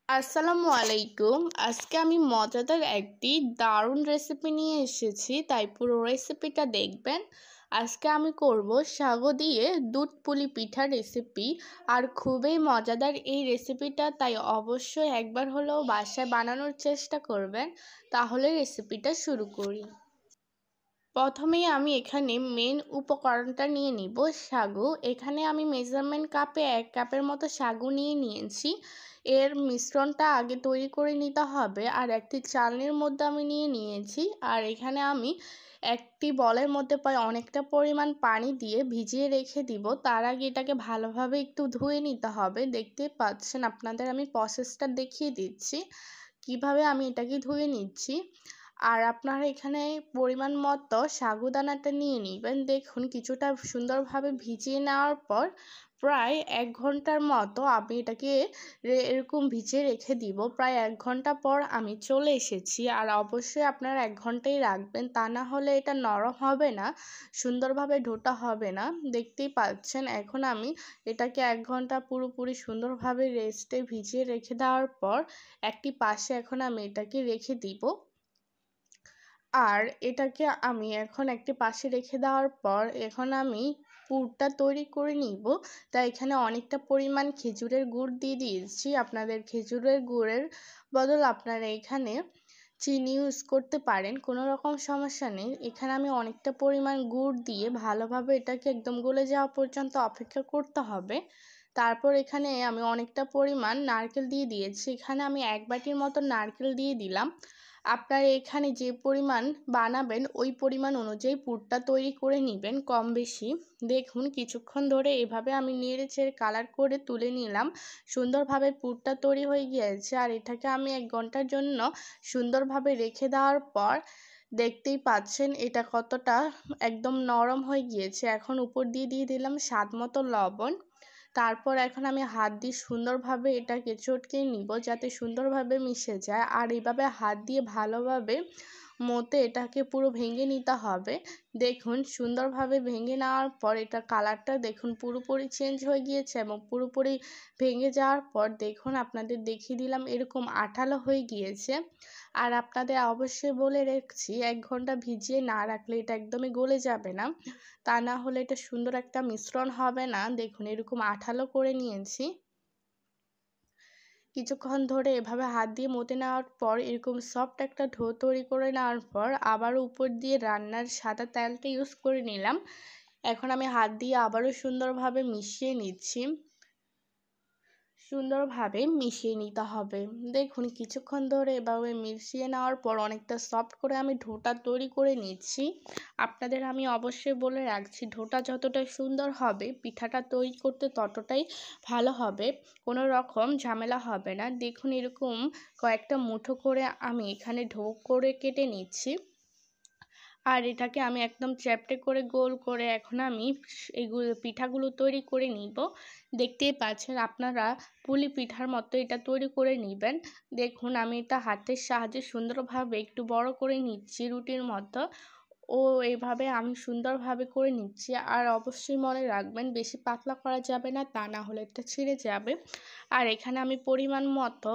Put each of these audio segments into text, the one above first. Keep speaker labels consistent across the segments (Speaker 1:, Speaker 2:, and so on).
Speaker 1: আসসালামু আলাইকুম। আজকে আমি মজাদার একটি দারুণ রেসিপি নিয়ে এসেছি, তাই পুরো রেসিপিটা দেখবেন। আজকে আমি করব সাগু দিয়ে দুধ পুলি পিঠার রেসিপি। আর খুবই মজাদার এই রেসিপিটা, তাই অবশ্যই একবার হলেও বাসায় বানানোর চেষ্টা করবেন। তাহলে রেসিপিটা শুরু করি। প্রথমেই আমি এখানে মেন উপকরণটা নিয়ে নিব সাগু। এখানে আমি মেজারমেন্ট কাপে 1 কাপের মতো সাগু নিয়েছি। এর মিশ্রণটা আগে তৈরি করে নিতে হবে। আর একটি চালনির মধ্যে আমি নিয়েছি। আর এখানে আমি একটি বলের মধ্যে প্রায় অনেকটা পরিমাণ পানি দিয়ে ভিজিয়ে রেখে দিব। তার আগে এটাকে ভালোভাবে একটু ধুয়ে নিতে হবে। দেখতেই পাচ্ছেন, আপনাদের আমি প্রসেসটা দেখিয়ে দিচ্ছি কিভাবে আমি এটাকে ধুয়ে নিচ্ছি। আর আপনারা এখানে পরিমাণ মতো সাগুদানাটা নিয়ে নেবেন। দেখুন, কিছুটা সুন্দরভাবে ভিজিয়ে নেওয়ার পর প্রায় 1 ঘন্টার মতো আমি এটাকে এরকম ভিজিয়ে রেখে দিব। প্রায় 1 ঘন্টা পর আমি চলে এসেছি। আর অবশ্যই আপনারা 1 ঘন্টাই রাখবেন, তা না হলে এটা নরম হবে না, সুন্দরভাবে ঢোটা হবে না। দেখতেই পাচ্ছেন, এখন আমি এটাকে 1 ঘন্টা পুরোপুরি সুন্দরভাবে রেস্টে ভিজিয়ে রেখে দেওয়ার পর একটি পাশে এখন আমি এটাকে রেখে দিব। আর এটাকে আমি এখন একটি পাশে রেখে দেওয়ার পর এখন আমি পুরটা তৈরি করে নিব। তাই এখানে অনেকটা পরিমাণ খেজুরের গুড় দিয়ে দিয়েছি। আপনাদের খেজুরের গুড়ের বদল আপনারা এখানে চিনি ইউজ করতে পারেন, কোনো রকম সমস্যা নেই। এখানে আমি অনেকটা পরিমাণ গুড় দিয়ে ভালোভাবে এটাকে একদম গলে যাওয়া পর্যন্ত অপেক্ষা করতে হবে। তারপর এখানে আমি অনেকটা পরিমাণ নারকেল দিয়ে দিয়েছি। এখানে আমি 1 বাটির মতো নারকেল দিয়ে দিলাম। আপনারা এখানে যে পরিমাণ বানাবেন ওই পরিমাণ অনুযায়ী পুরটা তৈরি করে নেবেন, কম বেশি। দেখুন, কিছুক্ষণ ধরে এভাবে আমি নেড়ে চেড়ে কালার করে তুলে নিলাম। সুন্দরভাবে পুরটা তৈরি হয়ে গিয়েছে। আর এটাকে আমি 1 ঘন্টার জন্য সুন্দরভাবে রেখে দেওয়ার পর দেখতেই পাচ্ছেন এটা কতটা একদম নরম হয়ে গিয়েছে। এখন উপর দিয়ে দিলাম স্বাদ মতো লবণ। তারপর এখন আমি হাত দিয়ে সুন্দরভাবে এটাকে চটকে নিব, যাতে সুন্দরভাবে মিশে যায়। আর এইভাবে হাত দিয়ে ভালোভাবে মতে এটাকে পুরো ভেঙে নিতে হবে। দেখুন, সুন্দরভাবে ভেঙে নেওয়ার পর এটা কালারটা দেখুন পুরোপুরি চেঞ্জ হয়ে গিয়েছে এবং পুরোপুরি ভেঙে যাওয়ার পর দেখুন, আপনাদের দেখিয়ে দিলাম এরকম আঠালো হয়ে গিয়েছে। আর আপনাদের অবশ্যই বলে রাখছি, 1 ঘন্টা ভিজিয়ে না রাখলে এটা একদমই গলে যাবে না, তা না হলে এটা সুন্দর একটা মিশ্রণ হবে না। দেখুন, এরকম আঠালো করে নিয়েছি। কিছুক্ষণ ধরে এভাবে হাত দিয়ে মতে নেওয়ার পর এরকম সফট একটা ডো তৈরি করে নেওয়ার পর আবারও উপর দিয়ে রান্নার সাদা তেলটা ইউজ করে নিলাম। এখন আমি হাত দিয়ে আবারও সুন্দরভাবে মিশিয়ে নিচ্ছি। সুন্দরভাবে মিশিয়ে নিতে হবে। দেখুন, কিছুক্ষণ ধরে এভাবে মিশিয়ে নেওয়ার পর অনেকটা সফট করে আমি ডোটা তৈরি করে নিচ্ছি। আপনাদের আমি অবশ্যই বলে রাখছি, ডোটা যতটা সুন্দর হবে পিঠাটা তৈরি করতে ততটাই ভালো হবে, কোনো রকম ঝামেলা হবে না। দেখুন, এরকম কয়েকটা মুঠো করে আমি এখানে ডো করে কেটে নিচ্ছি। আর এটাকে আমি একদম চ্যাপ্টে করে গোল করে এখন আমি এগুলো পিঠাগুলো তৈরি করে নিব। দেখতেই পাচ্ছেন, আপনারা পুলি পিঠার মতো এটা তৈরি করে নেবেন। দেখুন, আমি এটা হাতের সাহায্যে সুন্দরভাবে একটু বড় করে নিচ্ছি রুটির মতো। এইভাবে আমি সুন্দরভাবে করে নিচ্ছি। আর অবশ্যই মনে রাখবেন, বেশি পাতলা করা যাবে না, তা না হলে এটা ছিঁড়ে যাবে। আর এখানে আমি পরিমাণ মতো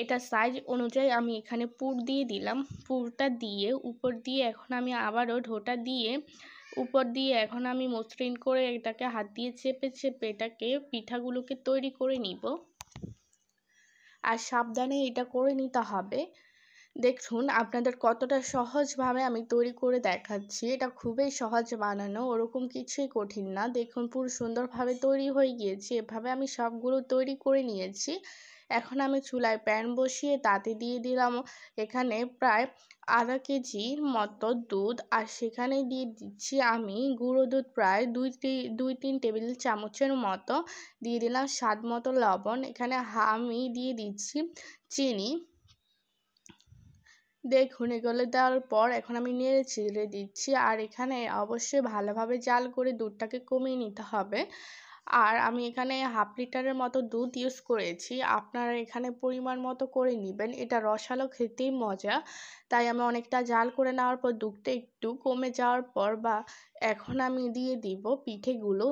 Speaker 1: এটা সাইজ অনুযায়ী আমি এখানে পুর দিয়ে দিলাম। পুরটা দিয়ে উপর দিয়ে এখন আমি আবারও ডোটা দিয়ে উপর দিয়ে এখন আমি মসৃণ করে এটাকে হাত দিয়ে চেপে চেপে এটাকে পিঠাগুলোকে তৈরি করে নিব। আর সাবধানে এটা করে নিতে হবে। দেখুন, আপনাদের কতটা সহজভাবে আমি তৈরি করে দেখাচ্ছি। এটা খুবই সহজ বানানো, ওরকম কিছুই কঠিন না। দেখুন, পুরো সুন্দরভাবে তৈরি হয়ে গিয়েছে। এভাবে আমি সবগুলো তৈরি করে নিয়েছি। এখন আমি চুলায় প্যান বসিয়ে তাতে দিয়ে দিলাম এখানে প্রায় আধা কেজির মতো দুধ। আর সেখানে দিয়ে দিচ্ছি আমি গুঁড়ো দুধ প্রায় 2-3 টেবিল চামচের মতো। দিয়ে দিলাম স্বাদ মতো লবণ। এখানে আমি দিয়ে দিচ্ছি চিনি। দেখুন, এগুলো দেওয়ার পর এখন আমি নেড়ে চেড়ে দিচ্ছি। আর এখানে অবশ্যই ভালোভাবে জাল করে দুধটাকে কমিয়ে নিতে হবে। আর আমি এখানে হাফ লিটারের মতো দুধ ইউজ করেছি। আপনারা এখানে পরিমাণ মতো করে নেবেন। এটা রসালো খেতেই মজা। তাই আমি অনেকটা জাল করে নেওয়ার পর দুধটা একটু কমে যাওয়ার পর এখন আমি দিয়ে দিব পিঠেগুলো।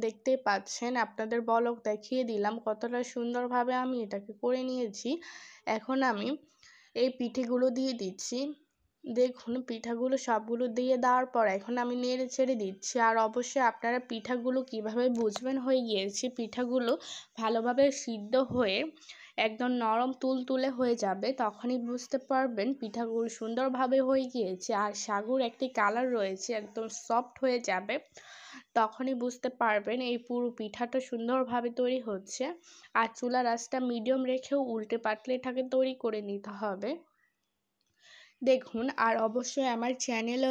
Speaker 1: দেখতেই পাচ্ছেন, আপনাদের বলক দেখিয়ে দিলাম কতটা সুন্দরভাবে আমি এটাকে করে নিয়েছি। এখন আমি এই পিঠেগুলো দিয়ে দিচ্ছি। দেখুন পিঠাগুলো সবগুলো দিয়ে দেওয়ার পর এখন আমি নেড়ে ছেড়ে দিচ্ছি। আর অবশ্যই আপনারা পিঠাগুলো কিভাবে বুঝবেন হয়ে গিয়েছে, পিঠাগুলো ভালোভাবে সিদ্ধ হয়ে একদম নরম তুলতুলে হয়ে যাবে, তখনই বুঝতে পারবেন পিঠাগুলো সুন্দরভাবে হয়ে গিয়েছে। আর সাগুর একটি কালার রয়েছে, একদম সফট হয়ে যাবে, তখনই বুঝতে পারবেন এই পুরো পিঠাটা সুন্দরভাবে তৈরি হচ্ছে। আর চুলার আঁচটা মিডিয়াম রেখেও উল্টে পাল্টে এটাকে তৈরি করে নিতে হবে। দেখুন, আর অবশ্যই আমার চ্যানেলে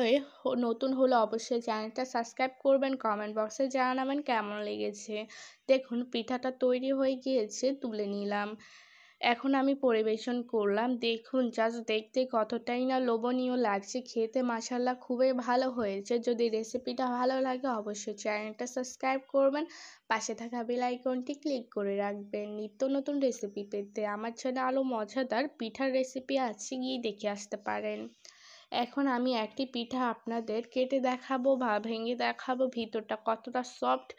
Speaker 1: নতুন হলে অবশ্যই চ্যানেলটা সাবস্ক্রাইব করবেন, কমেন্ট বক্সে জানাবেন কেমন লেগেছে। দেখুন পিঠাটা তৈরি হয়ে গিয়েছে, তুলে নিলাম। এখন আমি পরিবেশন করলাম। দেখুন জাস্ট দেখতে কতটাই না লোভনীয় লাগছে, খেতে মাশাআল্লাহ খুবই ভালো হয়েছে। যদি রেসিপিটা ভালো লাগে অবশ্যই চ্যানেলটা সাবস্ক্রাইব করবেন, পাশে থাকা বেল আইকনটি ক্লিক করে রাখবেন। নিত্য নতুন রেসিপি পেতে আমার চ্যানেলে আরও মজাদার পিঠার রেসিপি আছে, গিয়ে দেখে আসতে পারেন। এখন আমি একটি পিঠা আপনাদের কেটে দেখাবো বা ভেঙে দেখাবো, ভিতরটা কতটা সফট,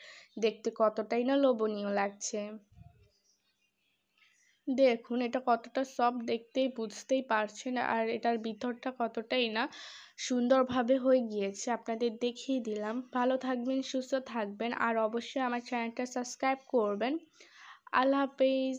Speaker 1: দেখতে কতটাই না লোভনীয় লাগছে। দেখুন এটা কতটা সফট, দেখতেই বুঝতেই পারছেন। আর এটার ভিতরটা কতটাই না সুন্দরভাবে হয়ে গিয়েছে, আপনাদের দেখিয়ে দিলাম। ভালো থাকবেন, সুস্থ থাকবেন, আর অবশ্যই আমার চ্যানেলটা সাবস্ক্রাইব করবেন। আল্লাহ হাফেজ।